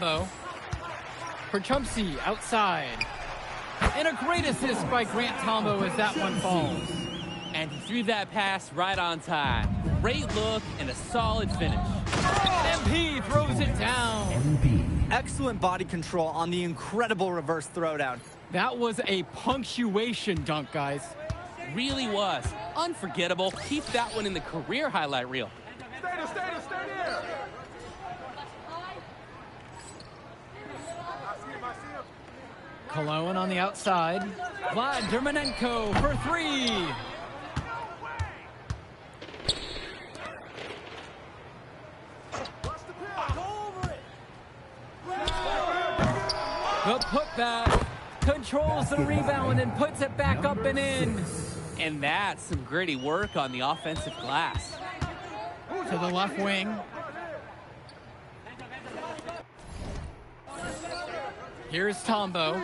Tombo. For Chumpsy, outside. And a great assist by Grant Tombo as that one falls. And he threw that pass right on time. Great look and a solid finish. MP throws it down. Excellent body control on the incredible reverse throwdown. That was a punctuation dunk, guys. Really was. Unforgettable. Keep that one in the career highlight reel. Stay there. Cologne on the outside. Vlad Dermanenko for three. The putback controls the rebound and puts it back up and in. And that's some gritty work on the offensive glass. To the left wing. Here's Tombo.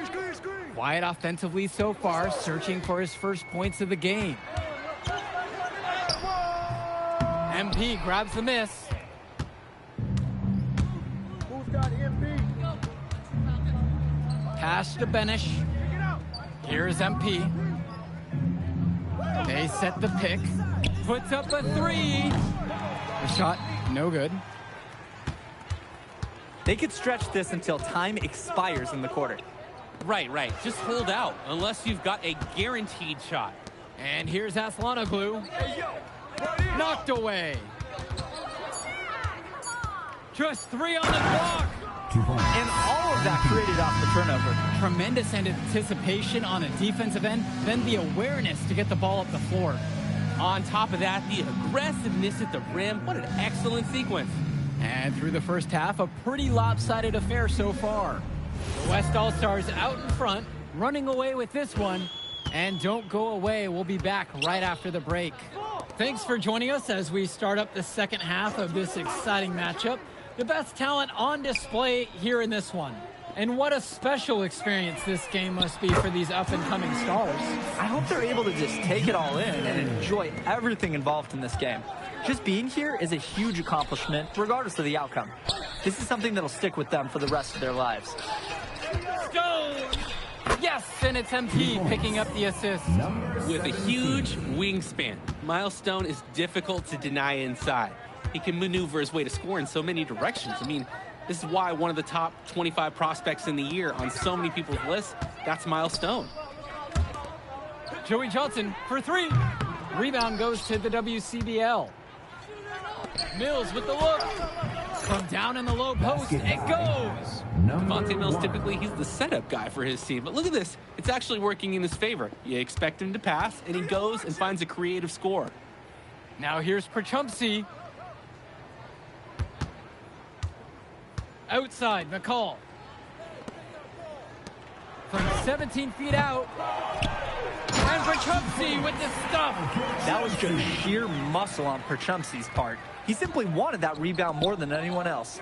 Quiet offensively so far, searching for his first points of the game. MP grabs the miss. Who's got MP? Pass to Benish. Here's MP. They set the pick. Puts up a three. The shot, no good. They could stretch this until time expires in the quarter. Right. Just hold out unless you've got a guaranteed shot. And here's Aslanoglu. Knocked away. Just three on the clock. And all of that created off the turnover. Tremendous anticipation on a defensive end, then the awareness to get the ball up the floor. On top of that, the aggressiveness at the rim. What an excellent sequence. And through the first half, a pretty lopsided affair so far. The West All-Stars out in front, running away with this one. And don't go away, we'll be back right after the break. Thanks for joining us as we start up the second half of this exciting matchup. The best talent on display here in this one. And what a special experience this game must be for these up-and-coming stars. I hope they're able to just take it all in and enjoy everything involved in this game. Just being here is a huge accomplishment, regardless of the outcome. This is something that'll stick with them for the rest of their lives. Stone! Yes, and it's MP picking up the assist. With a huge wingspan, Miles Stone is difficult to deny inside. He can maneuver his way to score in so many directions. I mean, this is why one of the top 25 prospects in the year on so many people's lists, that's Miles Stone. Joey Johnson for three. Rebound goes to the WCBL. Mills with the look. From down in the low post, it goes. Devontae Mills, typically, he's the setup guy for his team. But look at this. It's actually working in his favor. You expect him to pass, and he goes and finds a creative score. Now here's Perchumpsy. Outside, McCall. From 17 feet out. And Perchumpsy with the stuff. That was just sheer muscle on Perchumpsy's part. He simply wanted that rebound more than anyone else.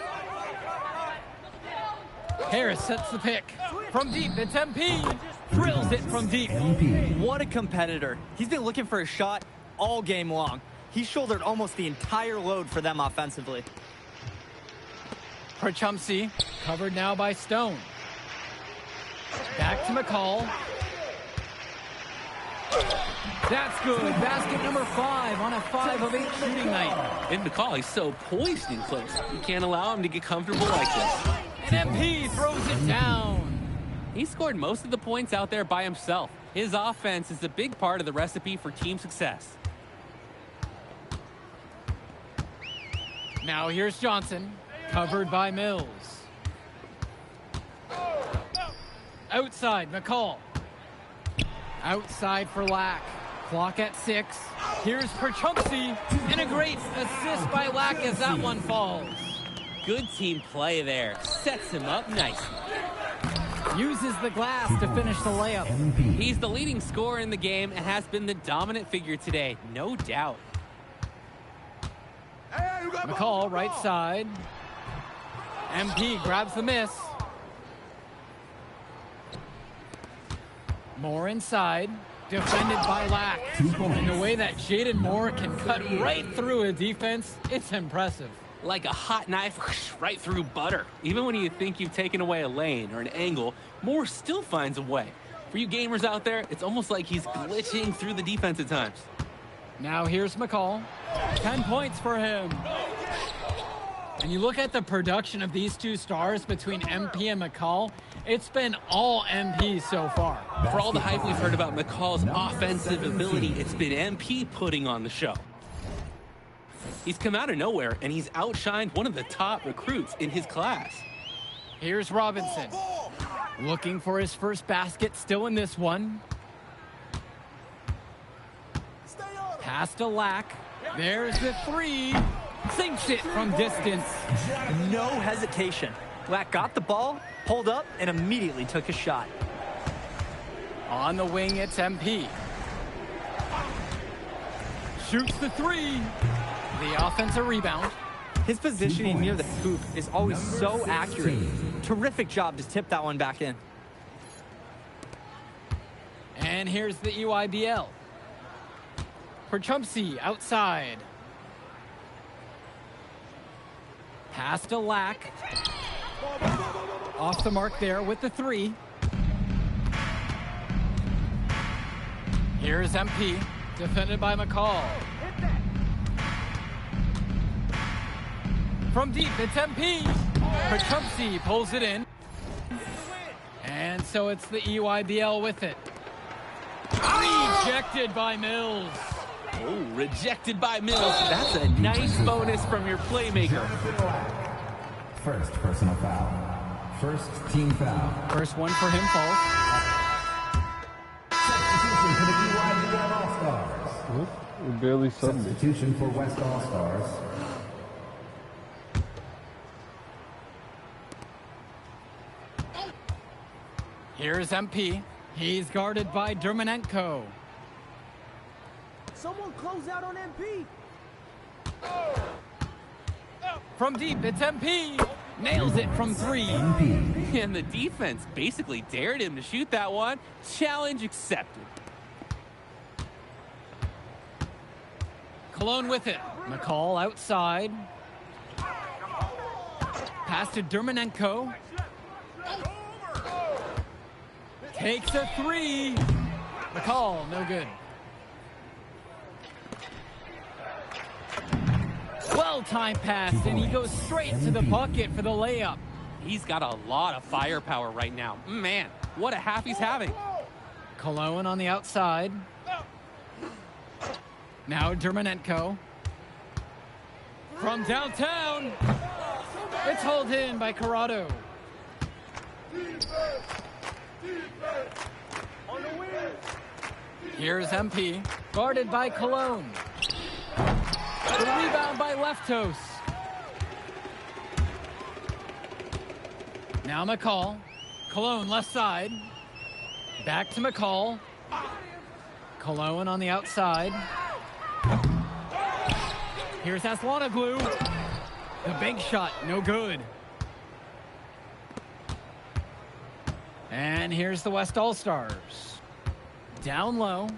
Harris sets the pick. From deep, it's MP. Drills it from deep. What a competitor. He's been looking for a shot all game long. He shouldered almost the entire load for them offensively. Perchumpsy, covered now by Stone. Back to McCall. That's good. Basket number 5 on a 5 of 8 shooting night. And McCall, he's so poised and close. You can't allow him to get comfortable like this. And MP throws it down. He scored most of the points out there by himself. His offense is a big part of the recipe for team success. Now here's Johnson, covered by Mills. Outside, McCall. Outside for Lack. Clock at 6. Here's Perchumpsy, and a great assist by Lack as that one falls. Good team play there. Sets him up nicely. Uses the glass to finish the layup. He's the leading scorer in the game and has been the dominant figure today, no doubt. McCall, right side. MP grabs the miss. Moore inside. Defended by Lack. And the way that Jaden Moore can cut right through a defense, it's impressive. like a hot knife right through butter. Even when you think you've taken away a lane or an angle, Moore still finds a way. For you gamers out there, it's almost like he's glitching through the defense at times. Now here's McCall. 10 points for him. And you look at the production of these two stars between MP and McCall, it's been all MP so far. For all the hype we've heard about McCall's offensive ability, it's been MP putting on the show. He's come out of nowhere, and he's outshined one of the top recruits in his class. Here's Robinson. Looking for his first basket, still in this one. Pass to Lack. There's the three. Sinks it from distance. No hesitation. Lack got the ball, pulled up, and immediately took a shot. On the wing, it's MP. Shoots the three. The offensive rebound. His positioning near the hoop is always so accurate. Terrific job to tip that one back in. And here's the EYBL. For Chumpsy, outside. Pass to Lack. Off the mark there with the three. Here's MP, defended by McCall. From deep, it's MP. Chumpsy pulls it in. And so it's the EYBL with it. Rejected by Mills. Oh, rejected by Mills. That's a nice bonus from your playmaker. First personal foul. First team foul. First one for him, falls. Substitution for the EYBL All-Stars. We barely subbed me. Substitution for West All-Stars. Here's MP. He's guarded by Dermanenko. Someone close out on MP. From deep, it's MP. Nails it from three. And the defense basically dared him to shoot that one. Challenge accepted. Cologne with it. McCall outside. Pass to Dermanenko. Takes a three. McCall, no good. Well-timed pass, and he goes straight to the bucket for the layup. He's got a lot of firepower right now. Man, what a half he's having. Cologne on the outside. Now Dermanenko. From downtown. It's hauled in by Corrado. Here's MP, guarded by Cologne. The rebound by Leftos. Now McCall. Cologne left side. Back to McCall. Cologne on the outside. Here's Aslanoglu. The big shot, no good. And here's the West All-Stars. Down low.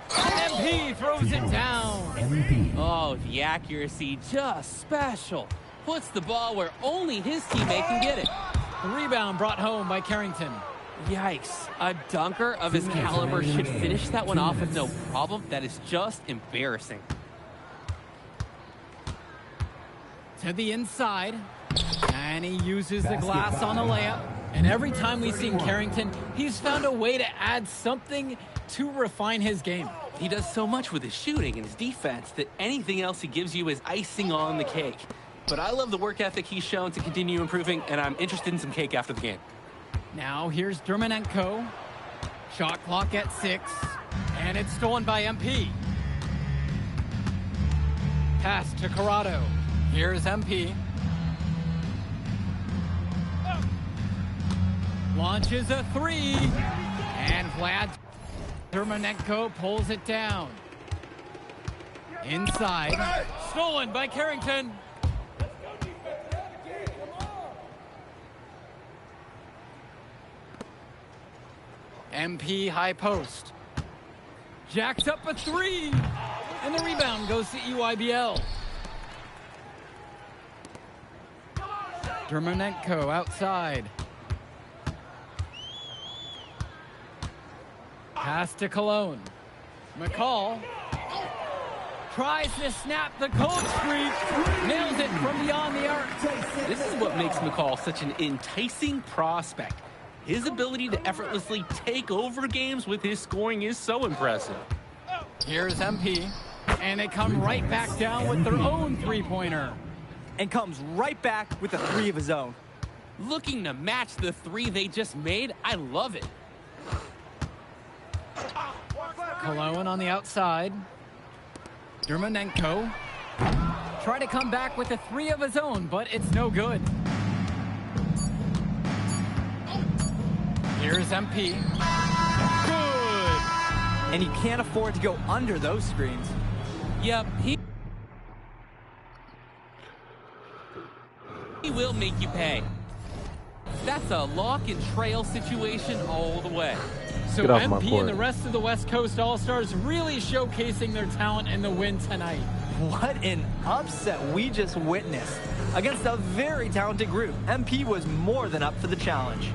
MP throws it down. Oh, the accuracy, just special. Puts the ball where only his teammate can get it. The rebound brought home by Carrington. Yikes. A dunker of his caliber should finish that one off with no problem. That is just embarrassing. To the inside. And he uses the glass on the layup. And every time we've seen Carrington, he's found a way to add something to refine his game. He does so much with his shooting and his defense that anything else he gives you is icing on the cake. But I love the work ethic he's shown to continue improving, and I'm interested in some cake after the game. Now here's Dermanenko. Shot clock at 6. And it's stolen by MP. Pass to Corrado. Here's MP. Launches a three. And Vlad Dermanenko pulls it down. Inside. Stolen by Carrington. MP high post. Jacks up a three. And the rebound goes to EYBL. Dermonenko outside. Pass to Cologne. McCall tries to snap the cold streak. Nails it from beyond the arc. This is what makes McCall such an enticing prospect. His ability to effortlessly take over games with his scoring is so impressive. Here's MP, and they come right back down with their own three-pointer. And comes right back with a 3 of his own. Looking to match the 3 they just made, I love it. Cologne on the outside. Dermonenko try to come back with a 3 of his own, but it's no good. Here's MP. Good. And you can't afford to go under those screens. Yep, he will make you pay. That's a lock and trail situation all the way. So Get off my MP court. and the rest of the West Coast All-Stars really showcasing their talent in the win tonight. What an upset we just witnessed. Against a very talented group, MP was more than up for the challenge.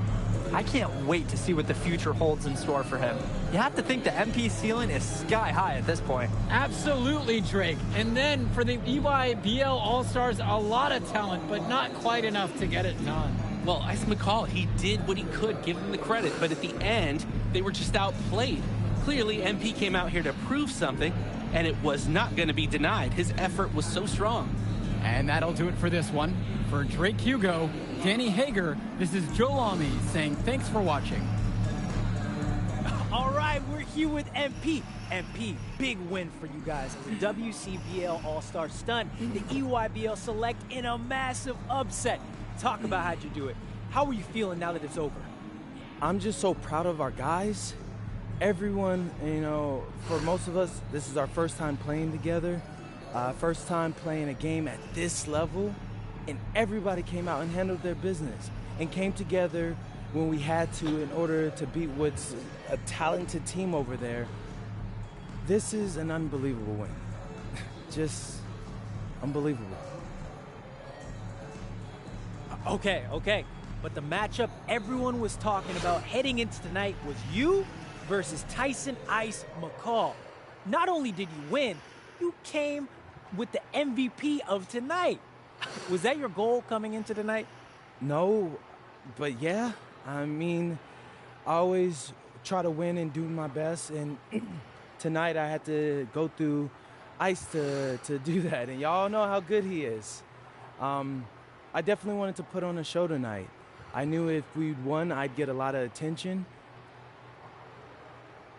I can't wait to see what the future holds in store for him. You have to think the MP ceiling is sky high at this point. Absolutely, Drake. And then for the EYBL All-Stars, a lot of talent, but not quite enough to get it done. Well, Ice McCall, he did what he could, give him the credit, but at the end, they were just outplayed. Clearly, MP came out here to prove something, and it was not going to be denied. His effort was so strong. And that'll do it for this one. For Drake Hugo, Danny Hager, this is Joe Lamy saying thanks for watching. All right, we're here with MP. MP, big win for you guys as a WCBL All-Star stunt. The EYBL Select in a massive upset. Talk about how'd you do it. How are you feeling now that it's over? I'm just so proud of our guys. Everyone, you know, for most of us, this is our first time playing together. First time playing a game at this level. And everybody came out and handled their business and came together when we had to in order to beat what's a talented team over there. This is an unbelievable win. Just unbelievable. Okay. But the matchup everyone was talking about heading into tonight was you versus Tyson Ice McCall. Not only did you win, you came with the MVP of tonight. Was that your goal coming into tonight? No, but yeah, I mean, I always try to win and do my best, and tonight I had to go through Ice to do that, and y'all know how good he is. I definitely wanted to put on a show tonight. I knew if we'd won, I'd get a lot of attention.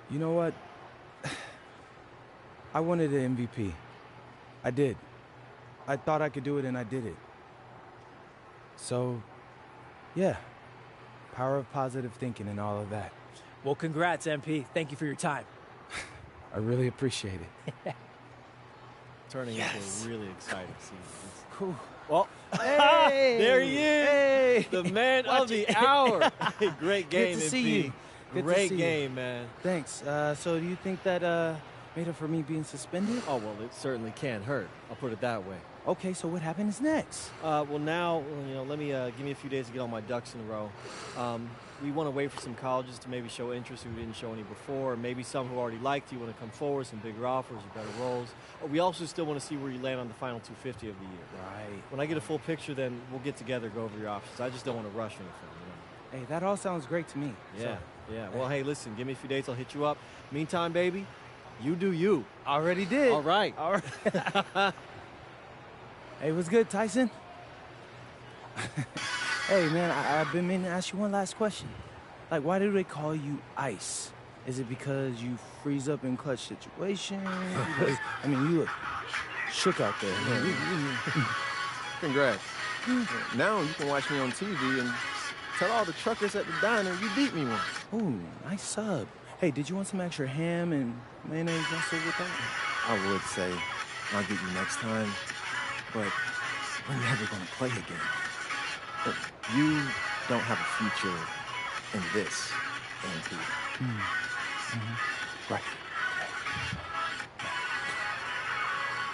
You know what? I wanted an MVP. I did. I thought I could do it, and I did it. So, yeah, power of positive thinking and all of that. Well, congrats, MP. Thank you for your time. I really appreciate it. Turning into a really exciting scene. Cool. Well, Hey! there he is, Hey! the man of the hour. Great game, Good to see MP. you. Good to Great see you. game, man. Thanks. So do you think that made up for me being suspended? Oh, well, it certainly can't hurt. I'll put it that way. Okay, so what happens next? Well, now, you know, let me give me a few days to get all my ducks in a row. We want to wait for some colleges to maybe show interest who didn't show any before, or maybe some who already liked you want to come forward, some bigger offers or better roles. We also still want to see where you land on the final 250 of the year. Right. When I get a full picture, then we'll get together, go over your options. I just don't want to rush anything, you know? Hey, that all sounds great to me. Yeah, So, yeah. Well, hey, listen, give me a few days, I'll hit you up. Meantime, baby, you do you. already did. All right. All right. Hey, what's good, Tyson? Hey, man, I've been meaning to ask you one last question. Like, why do they call you Ice? Is it because you freeze up in clutch situations? Because, I mean, you look shook out there. Congrats. Now you can watch me on TV and tell all the truckers at the diner you beat me once. Ooh, nice sub. Hey, did you want some extra ham and mayonnaise mustard with that? I would say I'll get you next time, but we're never going to play again. But you don't have a future in this, MP. Right.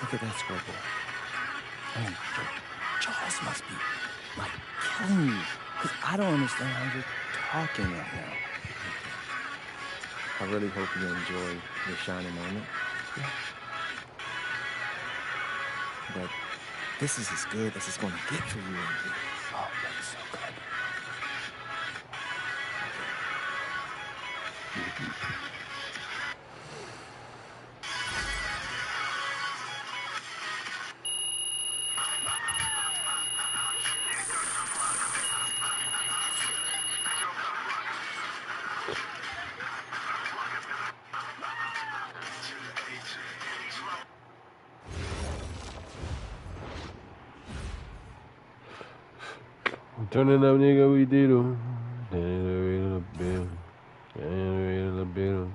Look at that scoreboard. I mean, your jaws must be like killing me. Because I don't understand how you're talking right now. I really hope you enjoy your shining moment. Yeah. But this is as good as it's going to get for you, MP. Oh, that's so good. Turning up, nigga, we did them. Turning up, bill. Turning up, bill.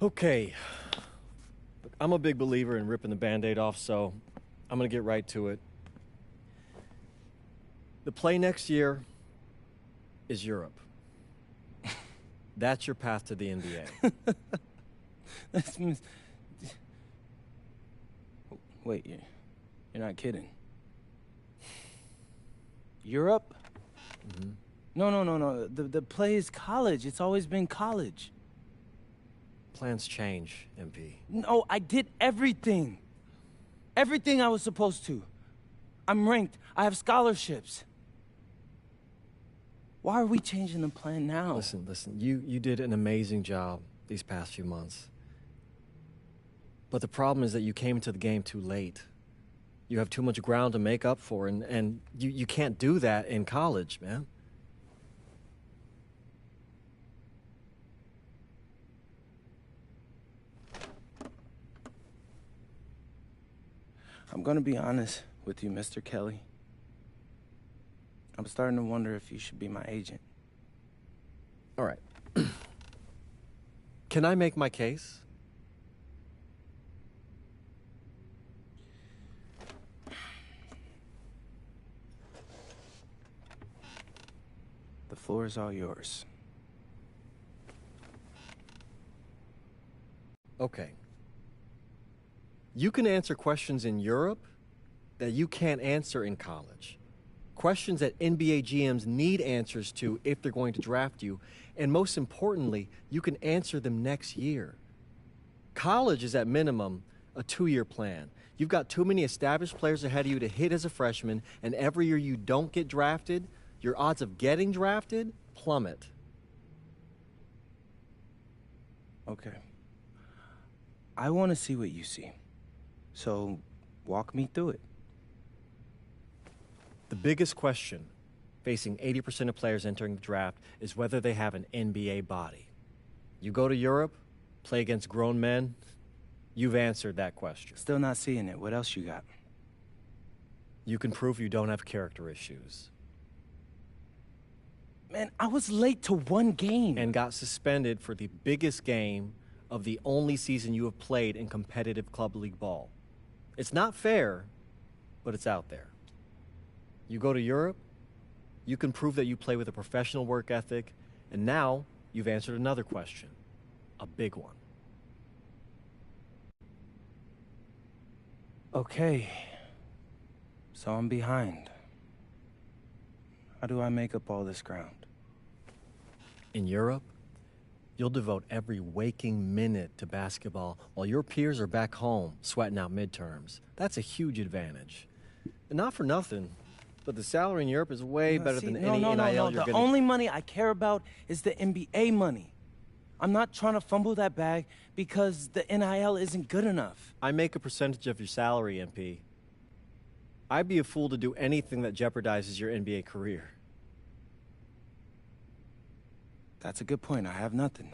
Okay. Look, I'm a big believer in ripping the Band-Aid off, so I'm going to get right to it. The play next year is Europe. That's your path to the NBA. That means... Wait, you're not kidding. Europe? Mm-hmm. No. The play is college. It's always been college. Plans change, MP. No, I did everything. Everything I was supposed to. I'm ranked. I have scholarships. Why are we changing the plan now? Listen. You did an amazing job these past few months. But the problem is that you came into the game too late. You have too much ground to make up for, and you can't do that in college, man. I'm gonna be honest with you, Mr. Kelly. I'm starting to wonder if you should be my agent. All right. Can I make my case? The floor is all yours. Okay. You can answer questions in Europe that you can't answer in college. Questions that NBA GMs need answers to if they're going to draft you. And most importantly, you can answer them next year. College is at minimum a 2-year plan. You've got too many established players ahead of you to hit as a freshman, and every year you don't get drafted, your odds of getting drafted plummet. Okay. I want to see what you see. So, walk me through it. The biggest question facing 80% of players entering the draft is whether they have an NBA body. You go to Europe, play against grown men, you've answered that question. Still not seeing it. What else you got? You can prove you don't have character issues. Man, I was late to one game. And got suspended for the biggest game of the only season you have played in competitive club league ball. It's not fair, but it's out there. You go to Europe, you can prove that you play with a professional work ethic, and now you've answered another question, a big one. Okay. So I'm behind. How do I make up all this ground? In Europe, you'll devote every waking minute to basketball while your peers are back home sweating out midterms. That's a huge advantage. And not for nothing, but the salary in Europe is way better than any NIL you're The gonna... only money I care about is the NBA money. I'm not trying to fumble that bag because the NIL isn't good enough. I make a percentage of your salary, MP. I'd be a fool to do anything that jeopardizes your NBA career. That's a good point. I have nothing.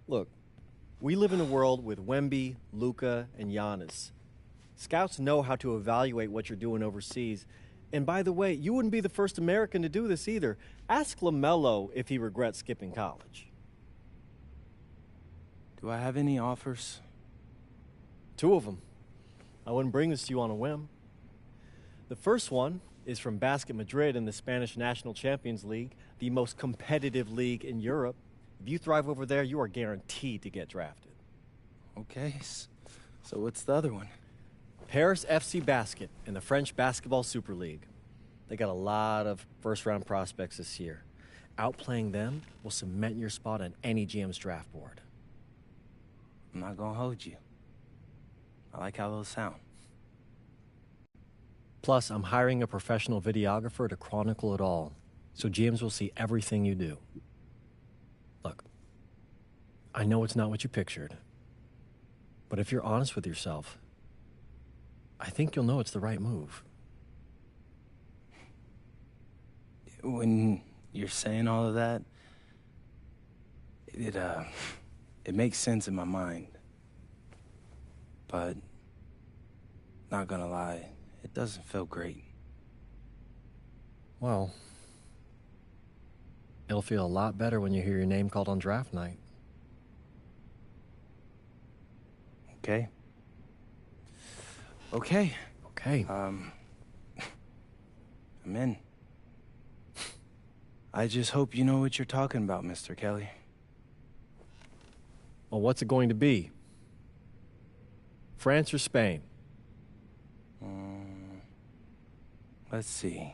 Look, we live in a world with Wemby, Luka, and Giannis. Scouts know how to evaluate what you're doing overseas. And by the way, you wouldn't be the first American to do this either. Ask LaMelo if he regrets skipping college. Do I have any offers? 2 of them. I wouldn't bring this to you on a whim. The first one is from Basket Madrid in the Spanish National Champions League, the most competitive league in Europe. If you thrive over there, you are guaranteed to get drafted. Okay, so what's the other one? Paris FC Basket in the French Basketball Super League. They got a lot of first-round prospects this year. Outplaying them will cement your spot on any GM's draft board. I'm not gonna hold you. I like how those sound. Plus, I'm hiring a professional videographer to chronicle it all, so GMs will see everything you do. Look, I know it's not what you pictured, but if you're honest with yourself, I think you'll know it's the right move. When you're saying all of that, it makes sense in my mind. But, not gonna lie, it doesn't feel great. Well, it'll feel a lot better when you hear your name called on draft night. Okay. Okay. Okay. I'm in. I just hope you know what you're talking about, Mr. Kelly. Well, what's it going to be? France or Spain? Let's see.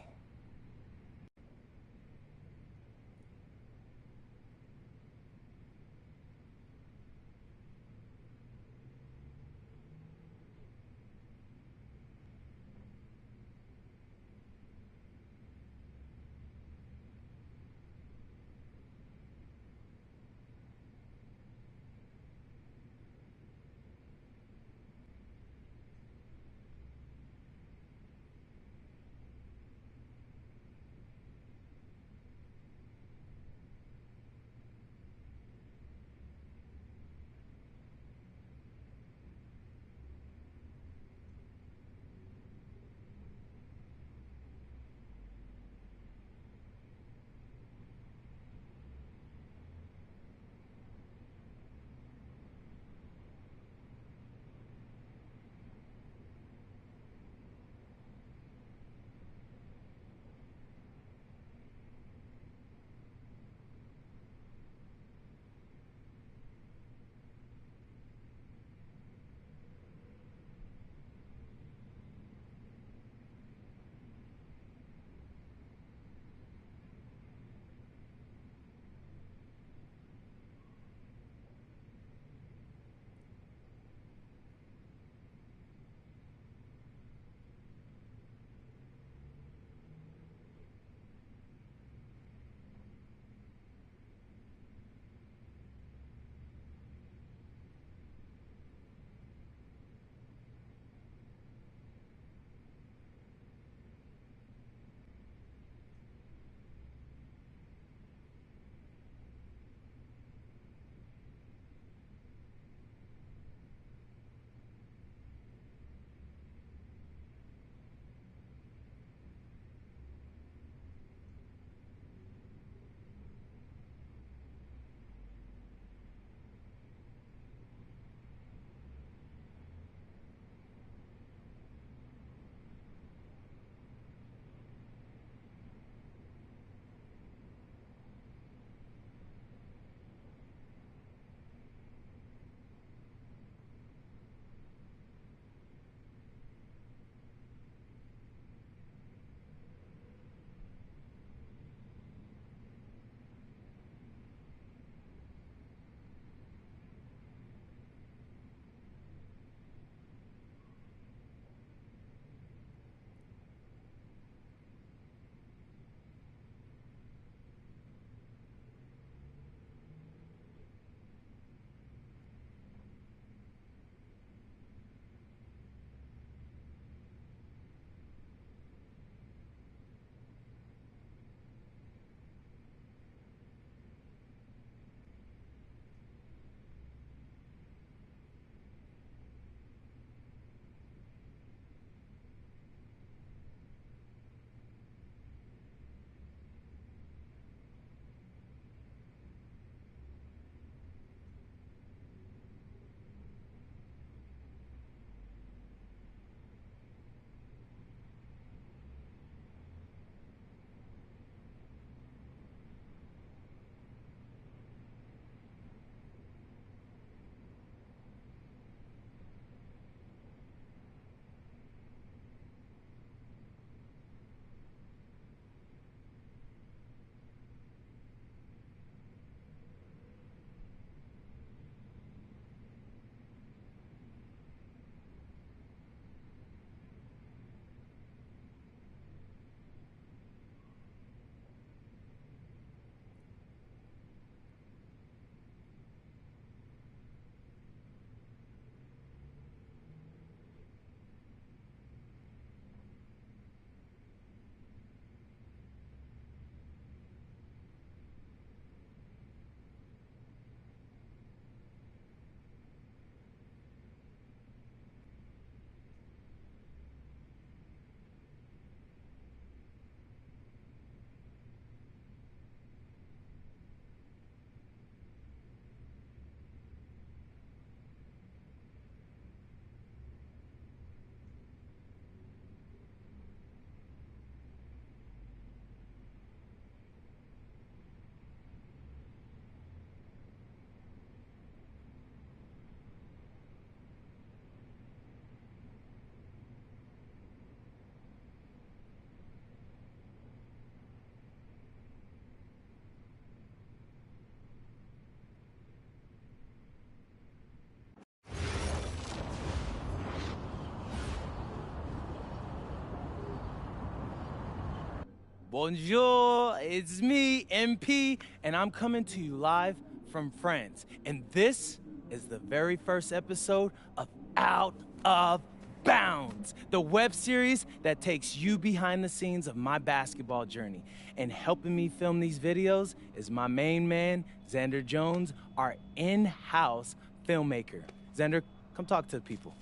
Bonjour, it's me, MP, and I'm coming to you live from France. And this is the very first episode of Out of Bounds, the web series that takes you behind the scenes of my basketball journey. And helping me film these videos is my main man, Xander Jones, our in-house filmmaker. Xander, come talk to the people.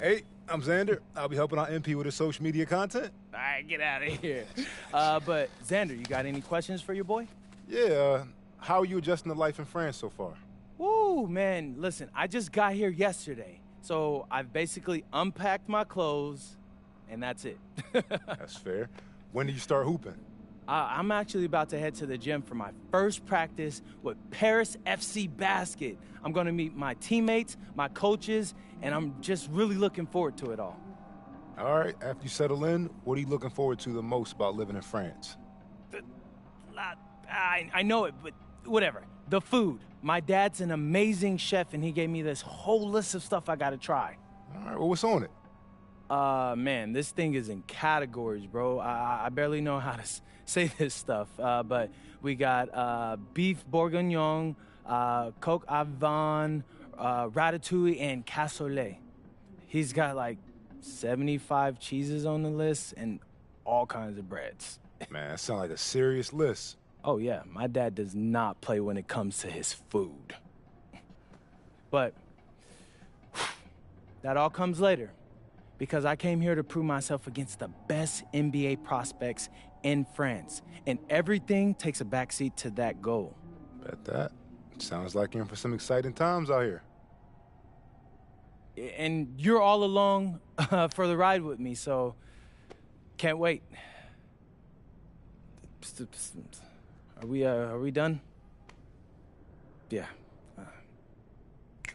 Hey, I'm Xander. I'll be helping out MP with his social media content. All right, get out of here. But Xander, you got any questions for your boy? Yeah, how are you adjusting to life in France so far? Woo, man, listen, I just got here yesterday. So I've basically unpacked my clothes, and that's it. That's fair. When do you start hooping? I'm actually about to head to the gym for my first practice with Paris FC Basket. I'm gonna meet my teammates, my coaches, and I'm just really looking forward to it all. All right, after you settle in, what are you looking forward to the most about living in France? I know it, but whatever. The food. My dad's an amazing chef, and he gave me this whole list of stuff I gotta try. All right, well, what's on it? Man, this thing is in categories, bro. I barely know how to say this stuff, but we got beef bourguignon, coq au vin, ratatouille, and cassoulet. He's got like 75 cheeses on the list and all kinds of breads. Man, that sounds like a serious list. Oh, yeah, my dad does not play when it comes to his food. But that all comes later, because I came here to prove myself against the best NBA prospects in France, and everything takes a backseat to that goal. Bet that. Sounds like you're in for some exciting times out here. And you're all along for the ride with me, so can't wait. Are we done? Yeah.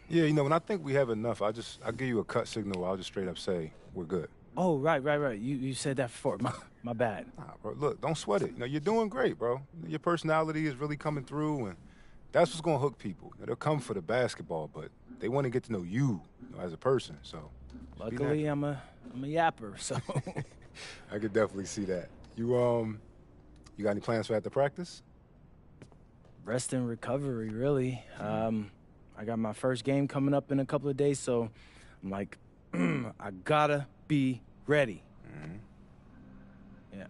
Yeah, you know, when I think we have enough, I'll give you a cut signal. I'll just straight up say we're good. Oh, right. You said that before. My bad. Nah, bro, look, don't sweat it. You know, you're doing great, bro. Your personality is really coming through, and that's what's gonna hook people. You know, they'll come for the basketball, but they want to get to know you, as a person. So, luckily, I'm a yapper, so. I could definitely see that. You got any plans for after practice? Rest and recovery, really. I got my first game coming up in a couple of days, so I'm like, I gotta be ready. Mm-hmm. Yeah.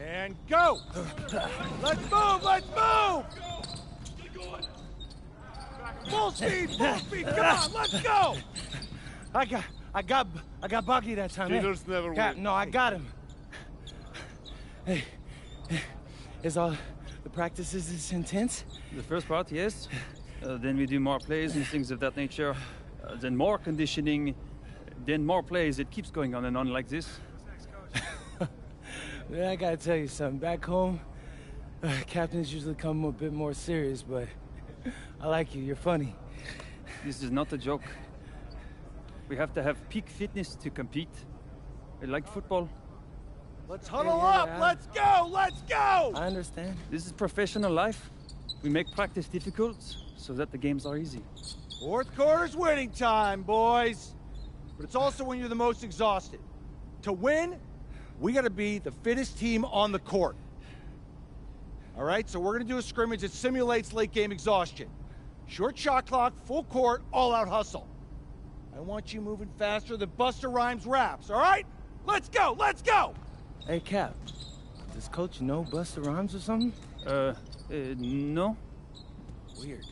And go! Let's move! Let's move! Full speed! Full speed! Come on! Let's go! I got Bucky that time. Cheaters never win. No, I got him. Hey, is all the practices this intense? The first part, yes. Then we do more plays and things of that nature. Then more conditioning. Then more plays. It keeps going on and on like this. Man, I gotta tell you something. Back home, captains usually come a bit more serious, but I like you. You're funny. This is not a joke. We have to have peak fitness to compete. Like football. Let's huddle up! Let's go! Let's go! I understand. This is professional life. We make practice difficult so that the games are easy. Fourth quarter's winning time, boys. But it's also when you're the most exhausted. To win, we gotta be the fittest team on the court. All right, so we're gonna do a scrimmage that simulates late game exhaustion. Short shot clock, full court, all-out hustle. I want you moving faster than Busta Rhymes raps, all right? Let's go, let's go! Hey, Cap. Does Coach know Busta Rhymes or something? No. Weird.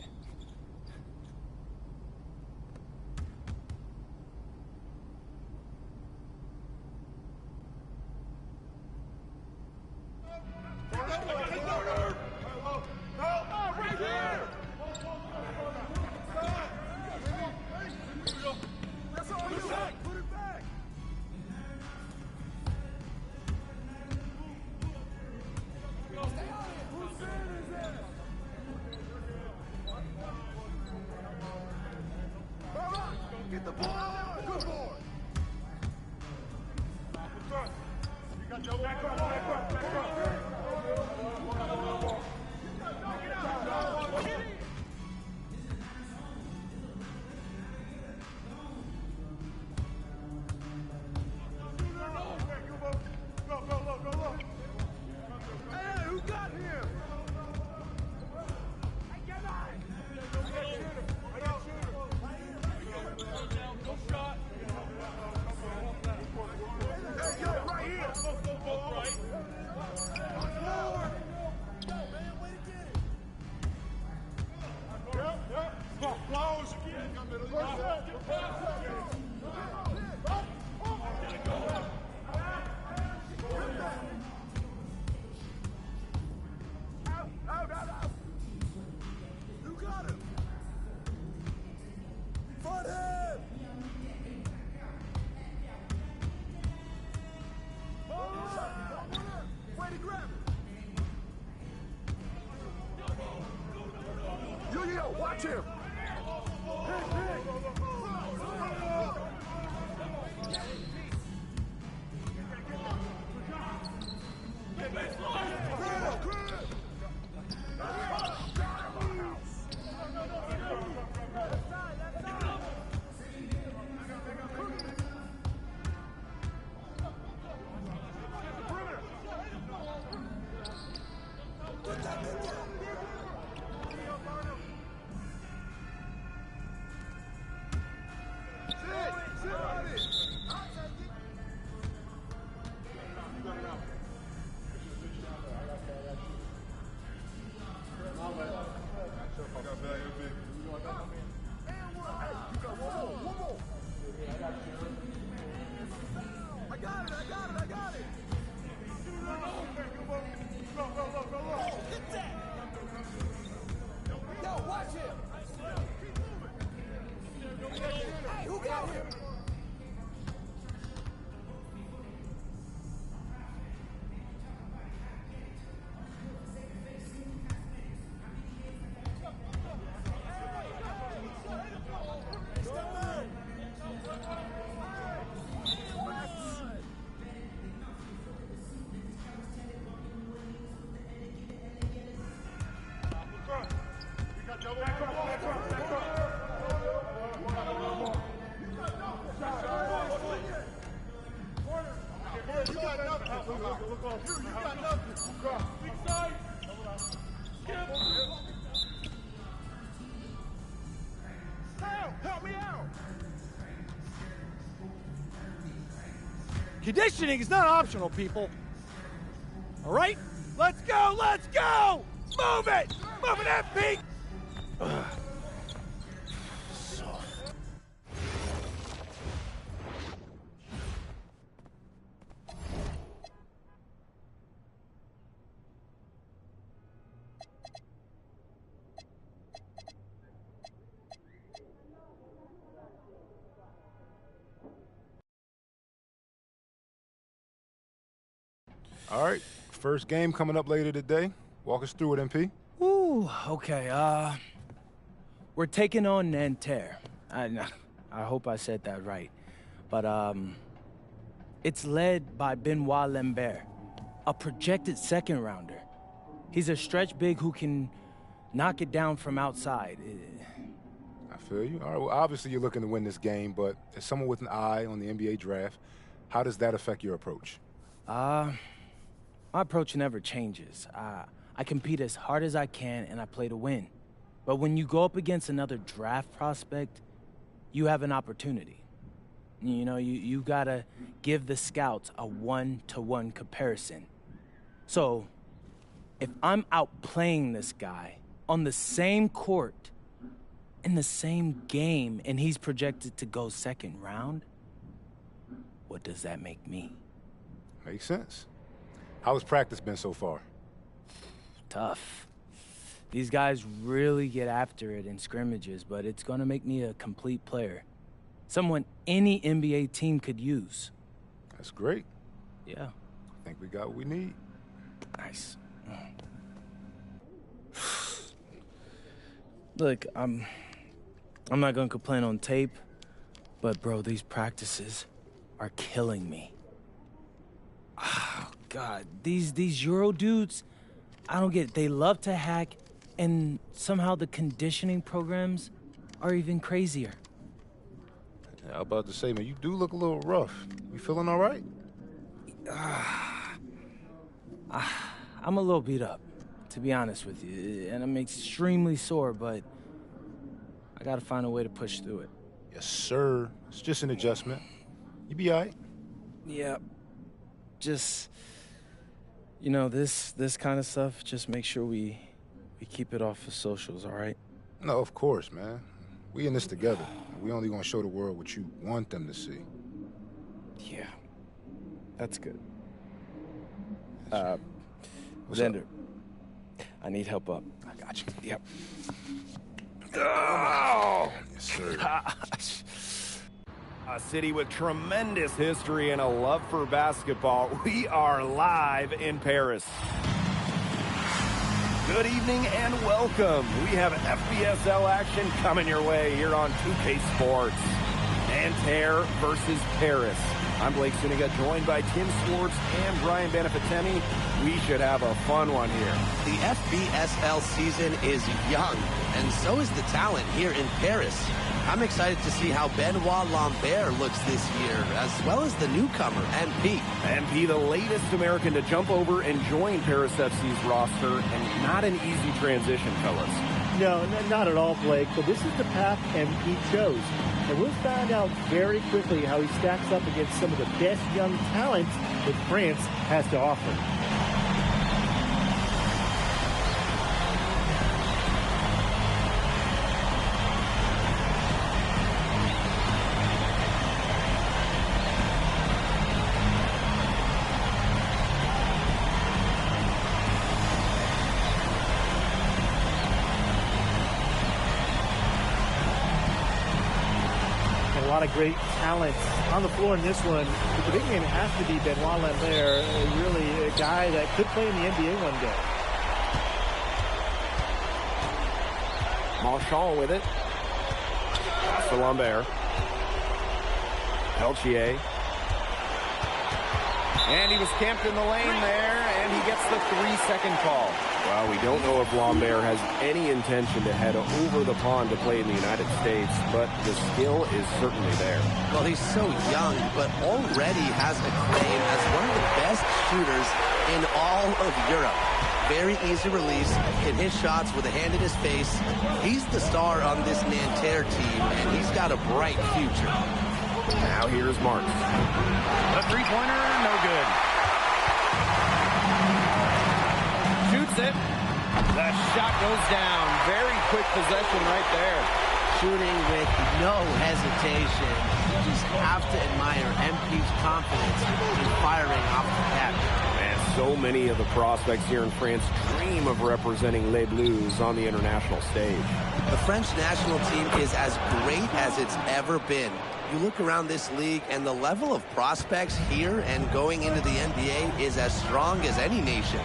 Get the ball! Good boy! You got your back up, back up, back up. Hey, who got him? Watch him! Help me out! Conditioning is not optional, people. All right? Let's go! Let's go! Move it! Move it, FP! All right, first game coming up later today. Walk us through it, MP. Ooh, okay, we're taking on Nanterre. I hope I said that right. But, it's led by Benoit Lambert, a projected second rounder. He's a stretch big who can knock it down from outside. I feel you. All right, well, obviously you're looking to win this game, but as someone with an eye on the NBA draft, how does that affect your approach? My approach never changes. I compete as hard as I can, and I play to win. But when you go up against another draft prospect, you have an opportunity. You know, you gotta give the scouts a one-to-one comparison. So, if I'm outplaying this guy on the same court, in the same game, and he's projected to go second round, what does that make me? Makes sense. How has practice been so far? Tough. These guys really get after it in scrimmages, but it's gonna make me a complete player. Someone any NBA team could use. That's great. Yeah. I think we got what we need. Nice. Look, I'm not gonna complain on tape, but bro, these practices are killing me. Oh God, these Euro dudes, I don't get it. They love to hack, and somehow the conditioning programs are even crazier. Yeah, I was about to say, man, you do look a little rough. You feeling all right? I'm a little beat up, to be honest with you, and I'm extremely sore, but I gotta find a way to push through it. Yes, sir. It's just an adjustment. You be all right. Yeah. Just, you know, this kind of stuff, just make sure we keep it off of socials, all right? No, of course, man. We in this together. We only gonna show the world what you want them to see. Yeah. That's good. What's Xander, up? I need help up. I got you. Yep. Oh! Yes, sir. Gosh. A city with tremendous history and a love for basketball. We are live in Paris. Good evening and welcome. We have FBSL action coming your way here on 2K Sports. Nanterre versus Paris. I'm Blake Suniga, joined by Tim Swartz and Brian Beneficeni. We should have a fun one here. The FBSL season is young, and so is the talent here in Paris. I'm excited to see how Benoit Lambert looks this year, as well as the newcomer, MP. MP, the latest American to jump over and join Paris FC's roster, and not an easy transition, fellas. No, not at all, Blake, but this is the path MP chose. And we'll find out very quickly how he stacks up against some of the best young talent that France has to offer. A lot of great talent on the floor in this one. But the big name has to be Benoit Lambert, really a guy that could play in the NBA one day. Marchand with it. Pass to Lambert. Peltier. And he was camped in the lane there, and he gets the 3-second call. Well, we don't know if Lambert has any intention to head over the pond to play in the United States, but the skill is certainly there. Well, he's so young, but already has a claim as one of the best shooters in all of Europe. Very easy release, can hit shots with a hand in his face. He's the star on this Nanterre team, and he's got a bright future. Now here's Marks. The three-pointer, no good. Shoots it. The shot goes down. Very quick possession right there. Shooting with no hesitation. You just have to admire MP's confidence in firing off the cap. And so many of the prospects here in France dream of representing Les Bleus on the international stage. The French national team is as great as it's ever been. You look around this league, and the level of prospects here and going into the NBA is as strong as any nation.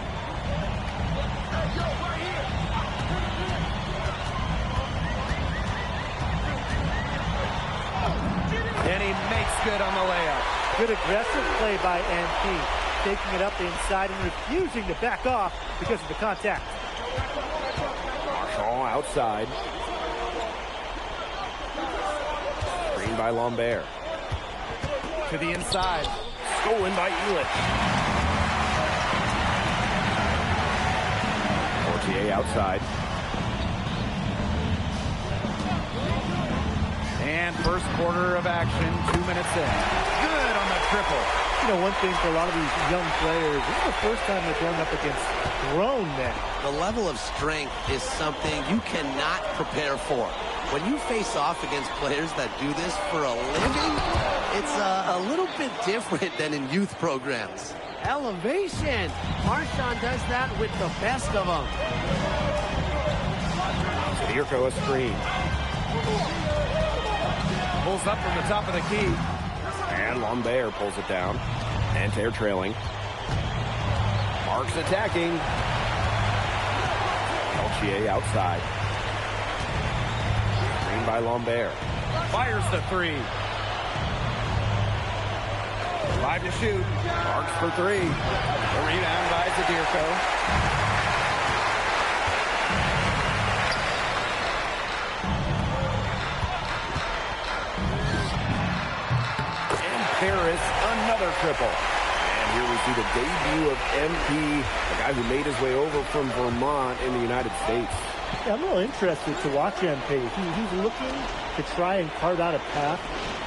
And he makes good on the layup. Good aggressive play by MP, taking it up the inside and refusing to back off because of the contact. Marchand outside. Screen by Lambert. To the inside. Stolen by Elish. Portier outside. And first quarter of action, 2 minutes in. Good on the triple. You know, one thing for a lot of these young players, this is the first time they're going up against grown men. The level of strength is something you cannot prepare for. When you face off against players that do this for a living, it's a little bit different than in youth programs. Elevation. Marshawn does that with the best of them. Dirko a screen. Pulls up from the top of the key. And Lambert pulls it down. Nanterre trailing. Marks attacking. Peltier outside. Screen by Lambert. Fires the three. 5 to shoot. Marks for 3. The rebound by Zadirko. Harris, another triple. And here we see the debut of MP, a guy who made his way over from Vermont in the United States. Yeah, I'm real interested to watch MP. He's looking to try and carve out a path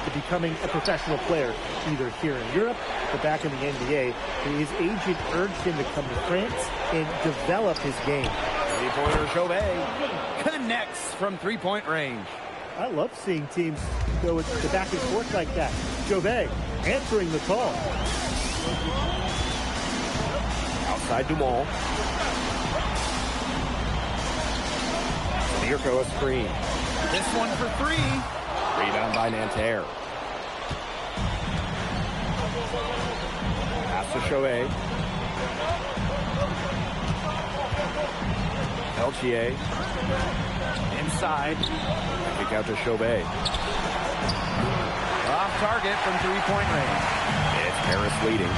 to becoming a professional player, either here in Europe or back in the NBA. His agent urged him to come to France and develop his game. Three-pointer Chauvet connects from three-point range. I love seeing teams go with the back and forth like that. Chauvet answering the call. Outside Dumont. Dirko a screen. This one for 3. Rebound by Nanterre. Pass to Chauvet. Peltier. Inside. Kick out to Chauvet. Off target from three-point range. It's Harris leading.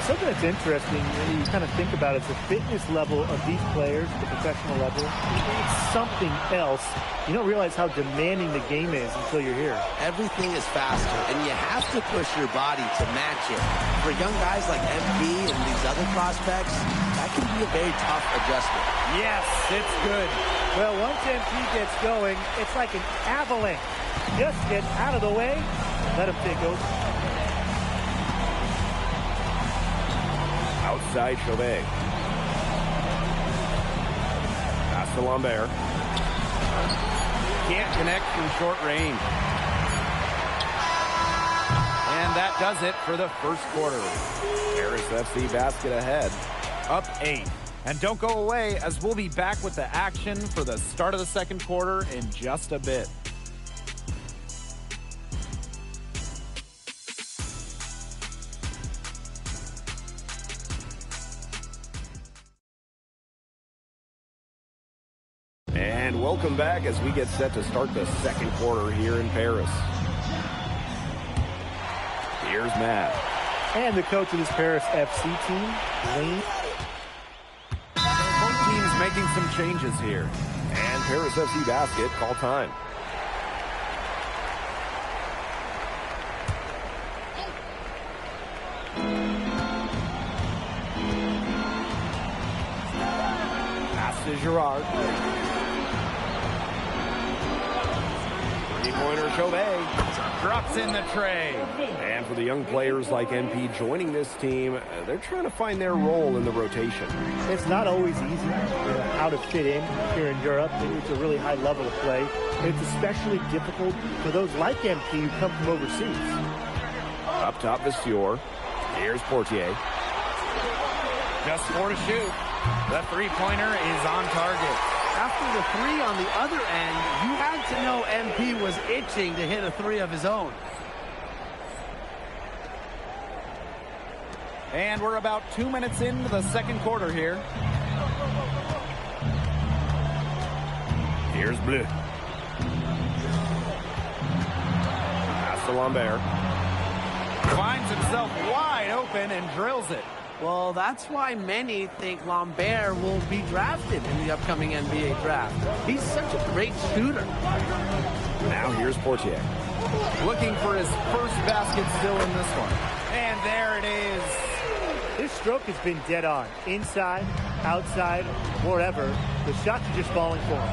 Something that's interesting, when you kind of think about it, the fitness level of these players, the professional level, it's something else. You don't realize how demanding the game is until you're here. Everything is faster, and you have to push your body to match it. For young guys like MP and these other prospects, that can be a very tough adjustment. Yes, it's good. Well, once MP gets going, it's like an avalanche. Just get out of the way, let him take over. Outside Chauvet. Pass to Lambert. Can't connect from short range. And that does it for the first quarter. Harris FC basket ahead. Up 8. And don't go away, as we'll be back with the action for the start of the second quarter in just a bit. And welcome back as we get set to start the second quarter here in Paris. Here's Matt. And the coach of this Paris FC team, Lane. Both teams making some changes here. And Paris FC basket, call time. Pass to Girard. Three-pointer Chauvet. Drops in the tray. And for the young players like MP joining this team, they're trying to find their role in the rotation. It's not always easy how to fit in here in Europe. It's a really high level of play. It's especially difficult for those like MP who come from overseas. Up top, Vissier. Here's Portier. Just 4 to shoot. The three-pointer is on target. After the 3 on the other end, you had to know MP was itching to hit a 3 of his own. And we're about 2 minutes into the second quarter here. Here's Bleu. Pass to Lambert. Finds himself wide open and drills it. Well, that's why many think Lambert will be drafted in the upcoming NBA draft. He's such a great shooter. Now here's Portier. Looking for his first basket still in this one. And there it is. His stroke has been dead on. Inside, outside, wherever. The shots are just falling for him.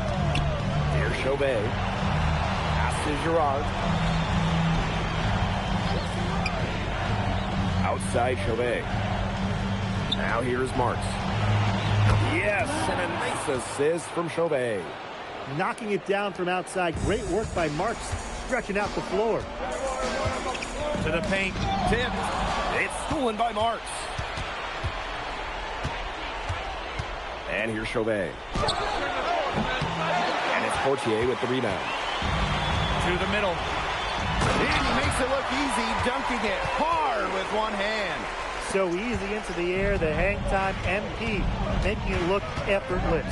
Here's Chauvet. Pass to Passes Girard. Outside Chauvet. Now here's Marks. Yes, and a nice assist from Chauvet. Knocking it down from outside. Great work by Marks, stretching out the floor. To the paint. Tipped. It's stolen by Marks. And here's Chauvet. And it's Portier with the rebound. To the middle. And he makes it look easy, dunking it hard with one hand. So easy into the air, the hang time, MP, making it look effortless.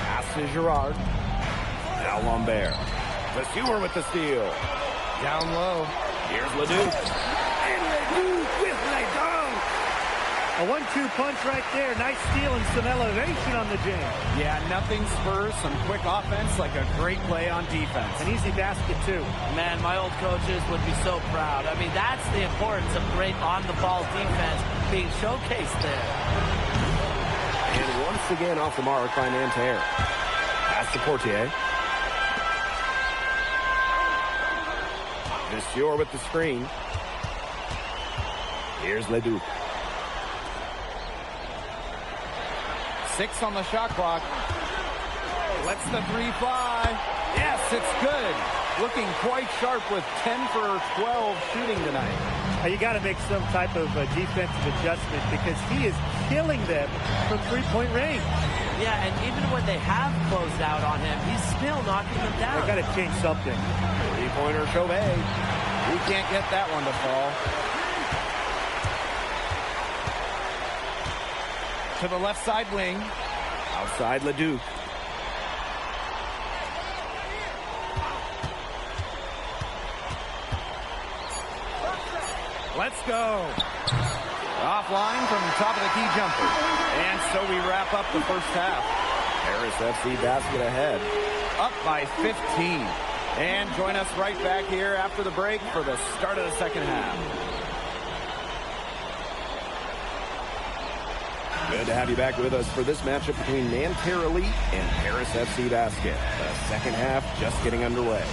Pass to Girard. Now Lambert. Vasseur with the steal. Down low. Here's Leduc. And Leduc with Leduc. A 1-2 punch right there. Nice steal and some elevation on the jam. Yeah, nothing spurs some quick offense like a great play on defense. An easy basket, too. Man, my old coaches would be so proud. I mean, that's the importance of great on-the-ball defense being showcased there. And once again off the mark by Nanterre. Pass to Portier. Vasseur with the screen. Here's Leduc. 6 on the shot clock. Lets the 3 fly. Yes, it's good. Looking quite sharp with 10 for 12 shooting tonight. You got to make some type of defensive adjustment because he is killing them from three-point range. Yeah, and even when they have closed out on him, he's still knocking them down. They got to change something. Three-pointer Chauvet. We can't get that one to fall. To the left side wing. Outside Leduc. Let's go. Offline from the top of the key jumper. And so we wrap up the first half. Paris FC basket ahead. Up by 15. And join us right back here after the break for the start of the second half. Good to have you back with us for this matchup between Nanterre Elite and Paris FC Basket. The second half just getting underway.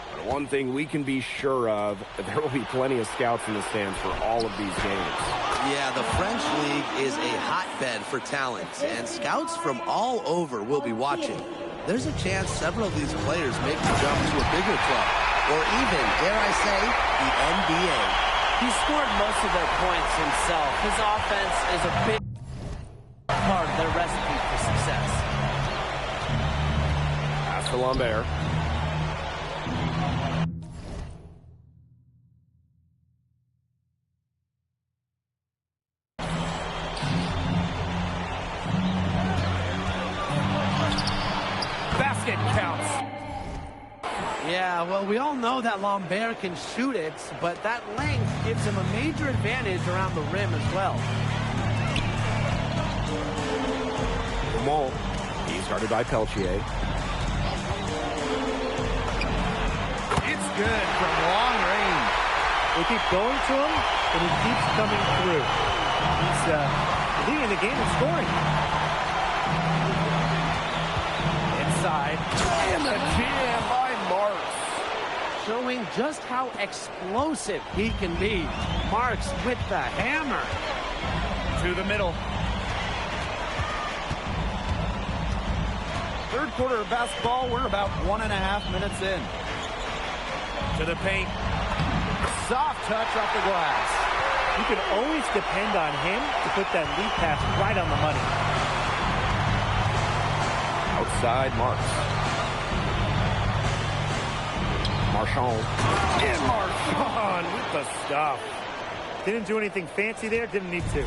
But one thing we can be sure of, there will be plenty of scouts in the stands for all of these games. Yeah, the French League is a hotbed for talent, and scouts from all over will be watching. There's a chance several of these players make the jump to a bigger club, or even, dare I say, the NBA. He scored most of their points himself. His offense is a big part of their recipe for success. Pass to Lambert. Basket counts. Yeah, well, we all know that Lambert can shoot it, but that length gives him a major advantage around the rim as well. Dumont. He's guarded by Peltier. It's good from long range. They keep going to him, and he keeps coming through. He's leading the game in scoring. Inside. And the jam by Marks. Showing just how explosive he can be. Marks with the hammer. To the middle. Third quarter of basketball, we're about 1.5 minutes in. To the paint. Soft touch off the glass. You can always depend on him to put that lead pass right on the money. Outside Marks. Marchand. And Marchand with the stuff. Didn't do anything fancy there, didn't need to.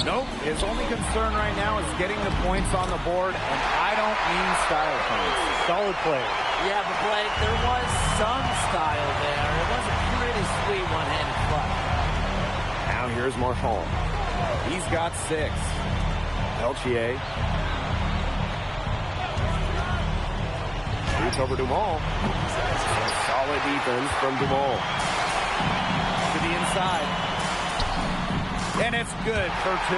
Nope. His only concern right now is getting the points on the board, and I don't mean style points. Solid play. Yeah, but Blake, there was some style there. It was a pretty sweet one-handed flush. Now here's Marchand. He's got 6. Peltier. Shoots over Dumont. Solid defense from Dumont. To the inside. And it's good for 2.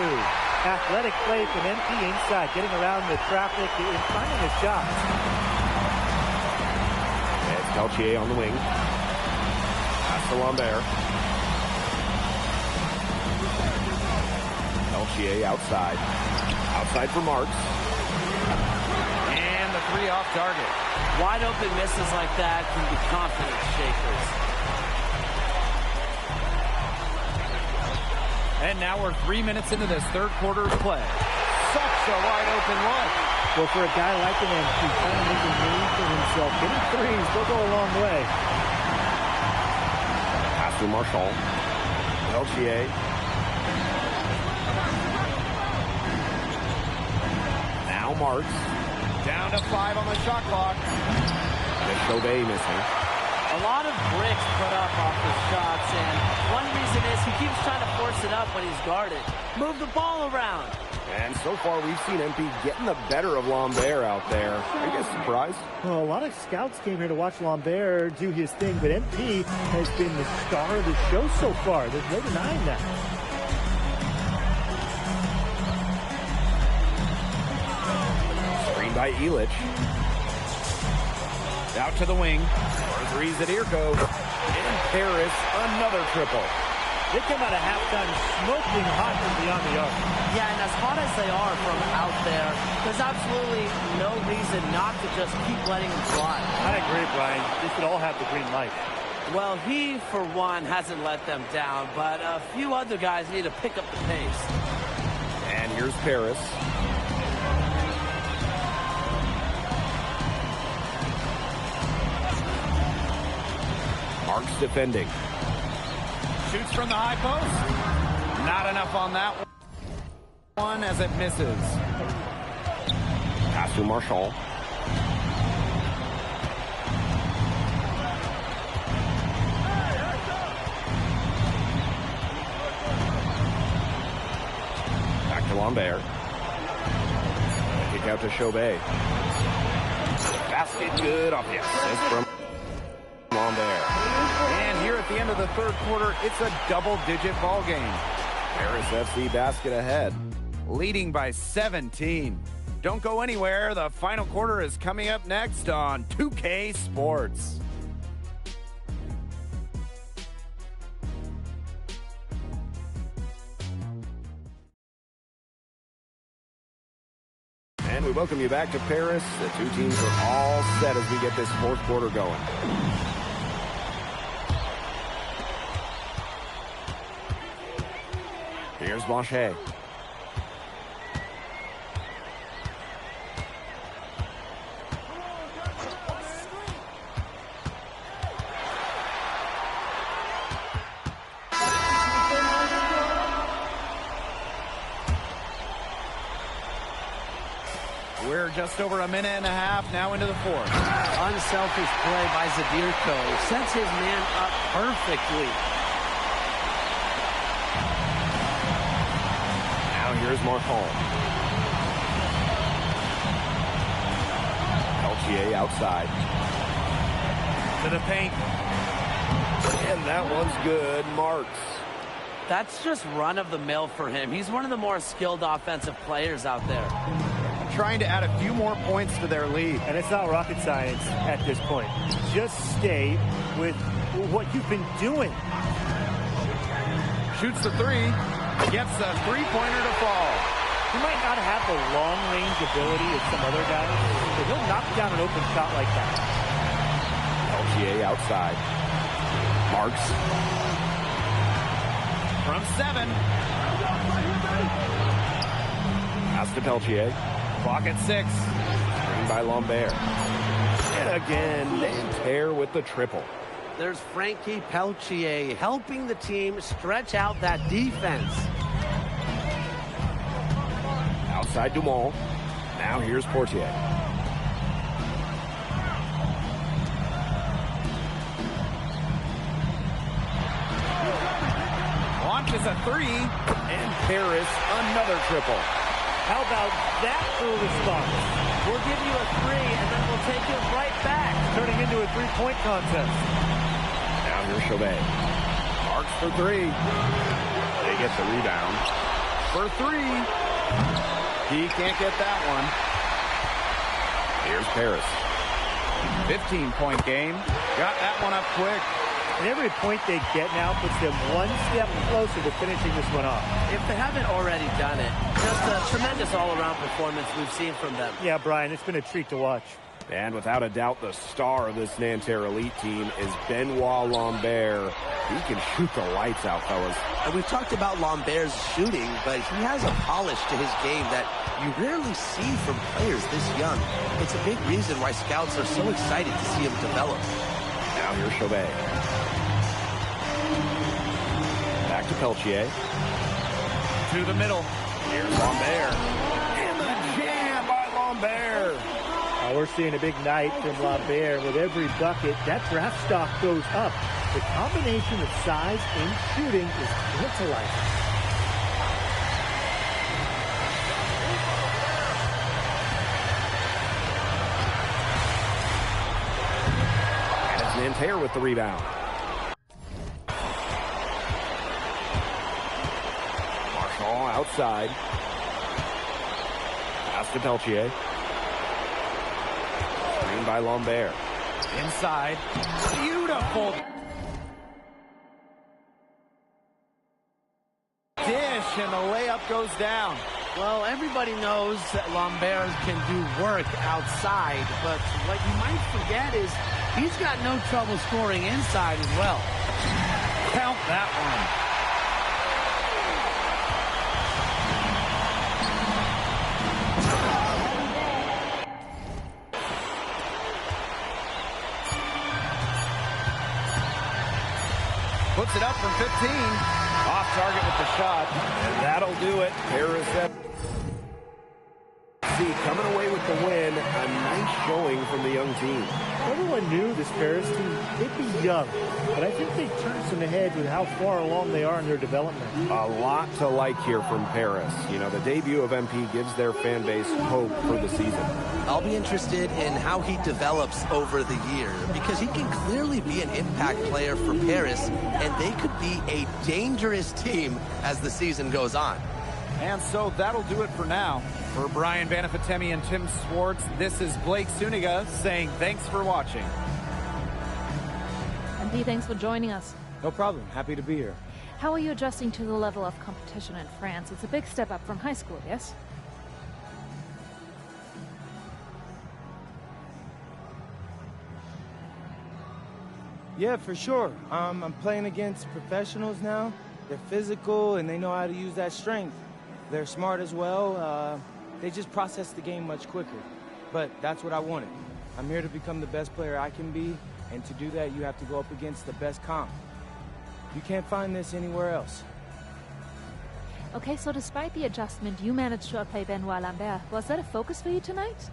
Athletic play from MP inside, getting around the traffic and finding his shot. It's Peltier on the wing. Pass to Lambert. Peltier outside. Outside for Marks. And the three off target. Wide open misses like that can be confidence shakers. And now we're 3 minutes into this third quarter of play. Such a wide open one. Well, for a guy like him, he's trying to make a name for himself. Getting threes, they'll go a long way. Pass to Marshall. Peltier. Now Marks. Down to 5 on the shot clock. Chauvet missing. A lot of bricks put up off the shots, and one reason is he keeps trying to force it up when he's guarded. Move the ball around. And so far, we've seen MP getting the better of Lambert out there. Are you guys surprised? Well, a lot of scouts came here to watch Lambert do his thing, but MP has been the star of the show so far. There's no denying that. Screen by Elich. Out to the wing. For threes at Irko. In Paris, another triple. They come out of halftime smoking hot from beyond the arc. Yeah, and as hot as they are from out there, there's absolutely no reason not to just keep letting them fly. I agree, Brian. They should all have the green light. Well, he, for one, hasn't let them down, but a few other guys need to pick up the pace. And here's Paris. Marks defending. Shoots from the high post. Not enough on that one as it misses. Pass to Marshall. Back to Lambert. Kick out to Chauvet. Basket good off the assist from Lambert. And here at the end of the third quarter, it's a double-digit ball game. Paris FC basket ahead. Leading by 17. Don't go anywhere. The final quarter is coming up next on 2K Sports. And we welcome you back to Paris. The two teams are all set as we get this fourth quarter going. Here's Blanchet. We're just over a minute and a half now into the fourth. Unselfish play by Zadirko. Sets his man up perfectly. Now here's Marcon. Peltier outside. To the paint. And that one's good. Marks. That's just run-of-the-mill for him. He's one of the more skilled offensive players out there. Trying to add a few more points to their lead. And it's not rocket science at this point. Just stay with what you've been doing. Shoots the three. Gets a three-pointer to fall. He might not have the long-range ability of some other guys, but he'll knock down an open shot like that. Peltier outside. Marks. From 7. Pass to Peltier. Clock at 6. Screen by Lambert. And again, Nanterre with the triple. There's Frankie Peltier helping the team stretch out that defense. Outside Dumont. Now here's Portier. Launches a 3. And Paris another triple. How about that for a response? We'll give you a 3, and then we'll take it right back. Turning into a three-point contest. Now here's Chauvet. Marks for 3. They get the rebound. For 3. He can't get that one. Here's Paris. 15-point game. Got that one up quick. And every point they get now puts them one step closer to finishing this one off. If they haven't already done it, just a tremendous all-around performance we've seen from them. Yeah, Brian, it's been a treat to watch. And without a doubt, the star of this Nanterre Elite team is Benoit Lambert. He can shoot the lights out, fellas. And we've talked about Lambert's shooting, but he has a polish to his game that you rarely see from players this young. It's a big reason why scouts are so excited to see him develop. Now here's Chauvet. Back to Peltier. To the middle. Here's Lambert. And the jam by Lambert. We're seeing a big night from Lambert. With every bucket, that draft stock goes up. The combination of size and shooting is tantalizing. And it's Nanterre with the rebound. Marchand outside. Pass to Peltier. Screen by Lambert. Inside. Beautiful. Dish, and the layup goes down. Well, everybody knows that Lambert can do work outside, but what you might forget is he's got no trouble scoring inside as well. Count that one. Puts it up from 15. Off target with the shot. And that'll do it. Paris FC coming away with the win. A nice showing from the young team. Everyone knew this Paris team, they'd be young, but I think they turned some ahead with how far along they are in their development. A lot to like here from Paris. You know, the debut of MP gives their fan base hope for the season. I'll be interested in how he develops over the year because he can clearly be an impact player for Paris, and they could be a dangerous team as the season goes on. And so that'll do it for now. For Brian Banafitemi and Tim Swartz, this is Blake Suniga saying thanks for watching. And B, thanks for joining us. No problem. Happy to be here. How are you adjusting to the level of competition in France? It's a big step up from high school, yes? Yeah, for sure. I'm playing against professionals now. They're physical, and they know how to use that strength. They're smart as well. They just process the game much quicker. But that's what I wanted. I'm here to become the best player I can be, and to do that, you have to go up against the best comp. You can't find this anywhere else. Okay, so despite the adjustment, you managed to outplay Benoit Lambert. Was that a focus for you tonight?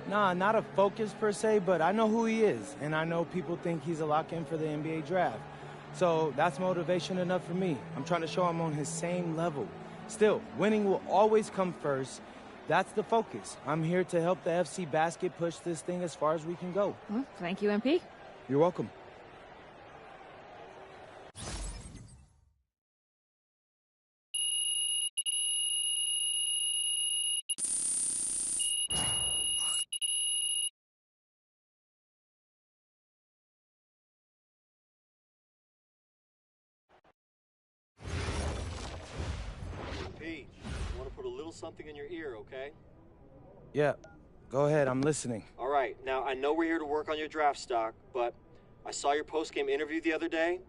Nah, not a focus per se, but I know who he is, and I know people think he's a lock-in for the NBA draft. So that's motivation enough for me. I'm trying to show I'm on his same level. Still, winning will always come first. That's the focus. I'm here to help the FC basket push this thing as far as we can go. Thank you, MP. You're welcome. something in your ear, okay? Yeah, go ahead, I'm listening. All right, now I know we're here to work on your draft stock, but I saw your post-game interview the other day,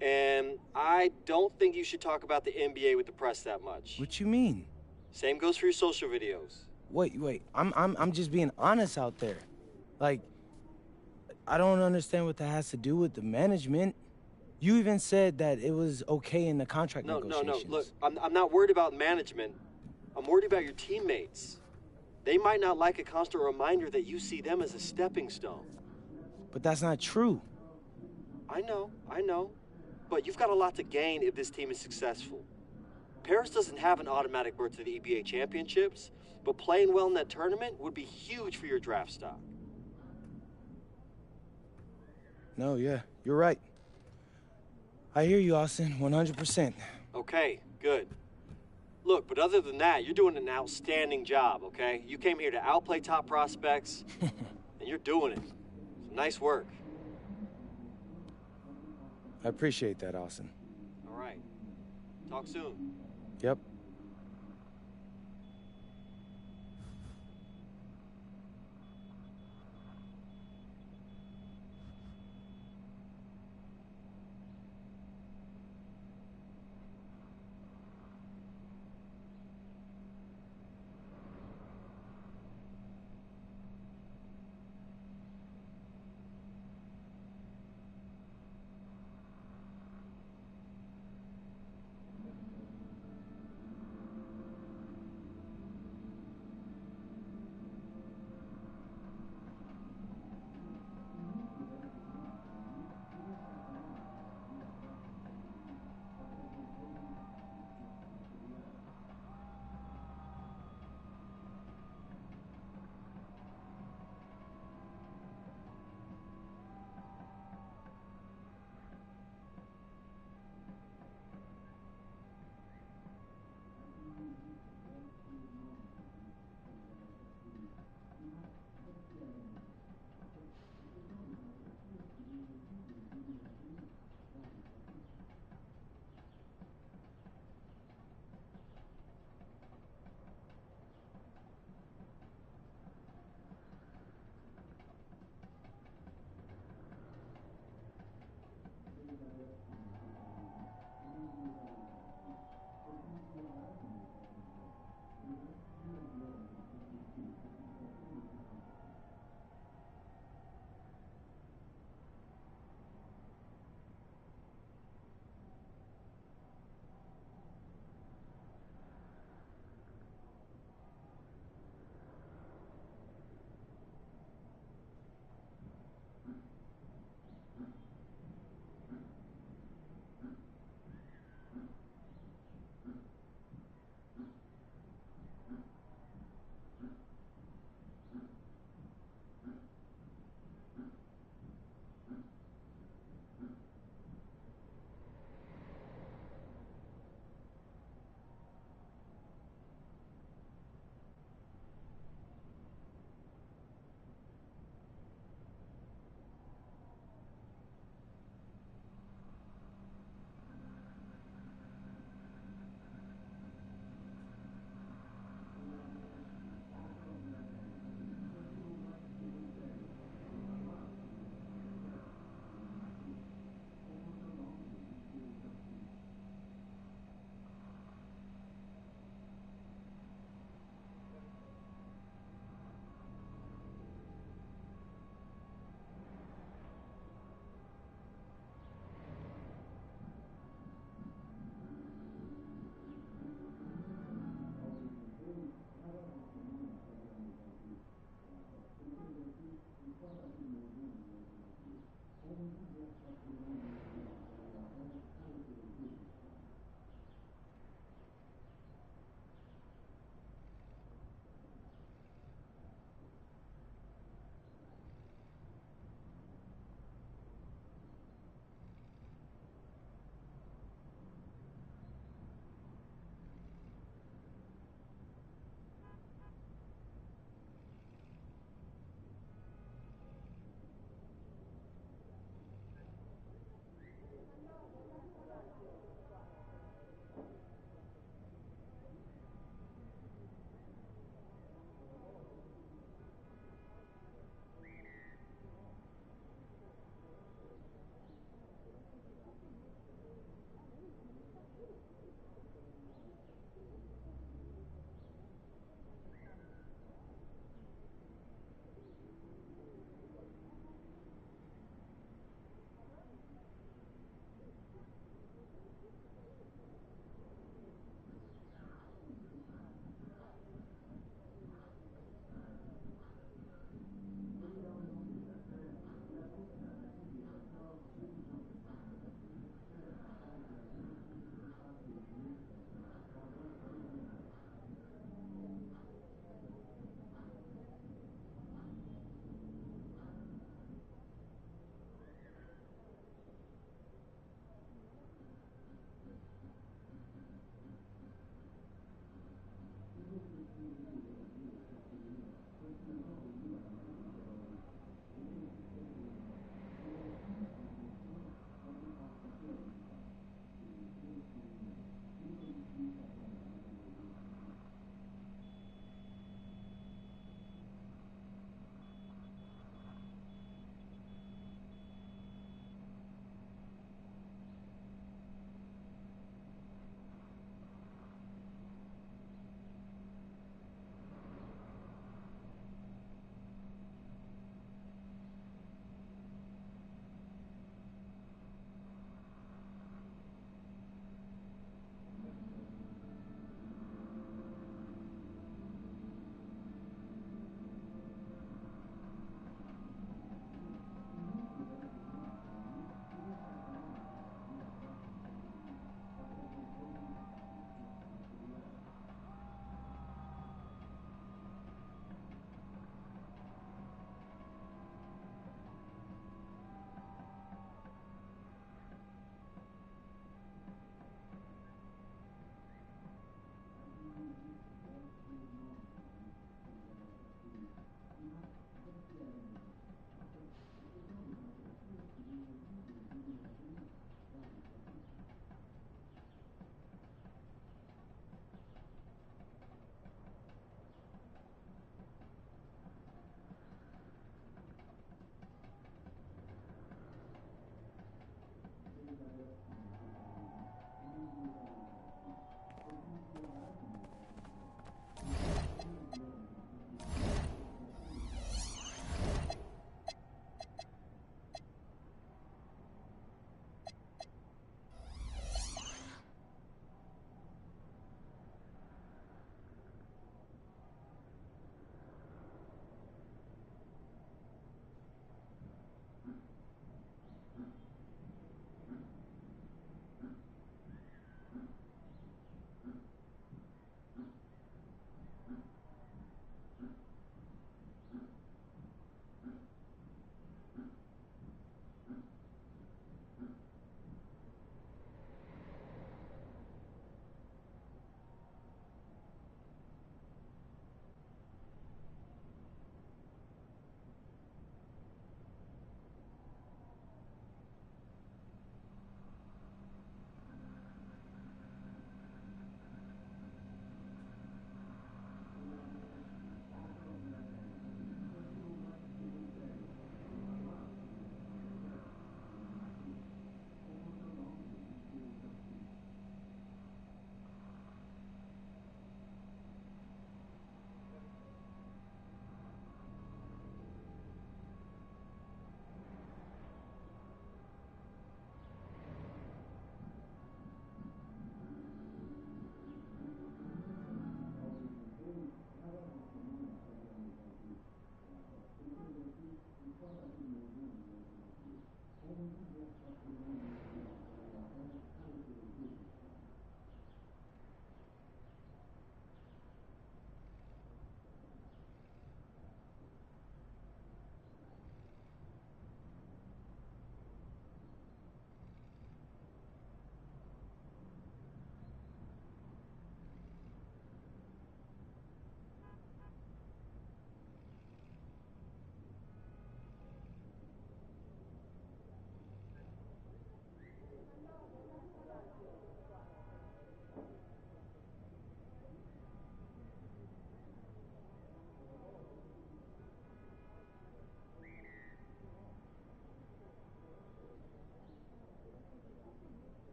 and I don't think you should talk about the NBA with the press that much. What you mean? Same goes for your social videos. Wait, I'm just being honest out there. Like, I don't understand what that has to do with the management. You even said that it was okay in the contract negotiations. No, look, I'm not worried about management. I'm worried about your teammates. They might not like a constant reminder that you see them as a stepping stone. But that's not true. I know. But you've got a lot to gain if this team is successful. Paris doesn't have an automatic berth to the EBA championships, but playing well in that tournament would be huge for your draft stock. No, yeah, you're right. I hear you, Austin, 100%. Okay, good. Look, but other than that, you're doing an outstanding job, okay? You came here to outplay top prospects, and you're doing it. Nice work. I appreciate that, Austin. All right. Talk soon. Yep.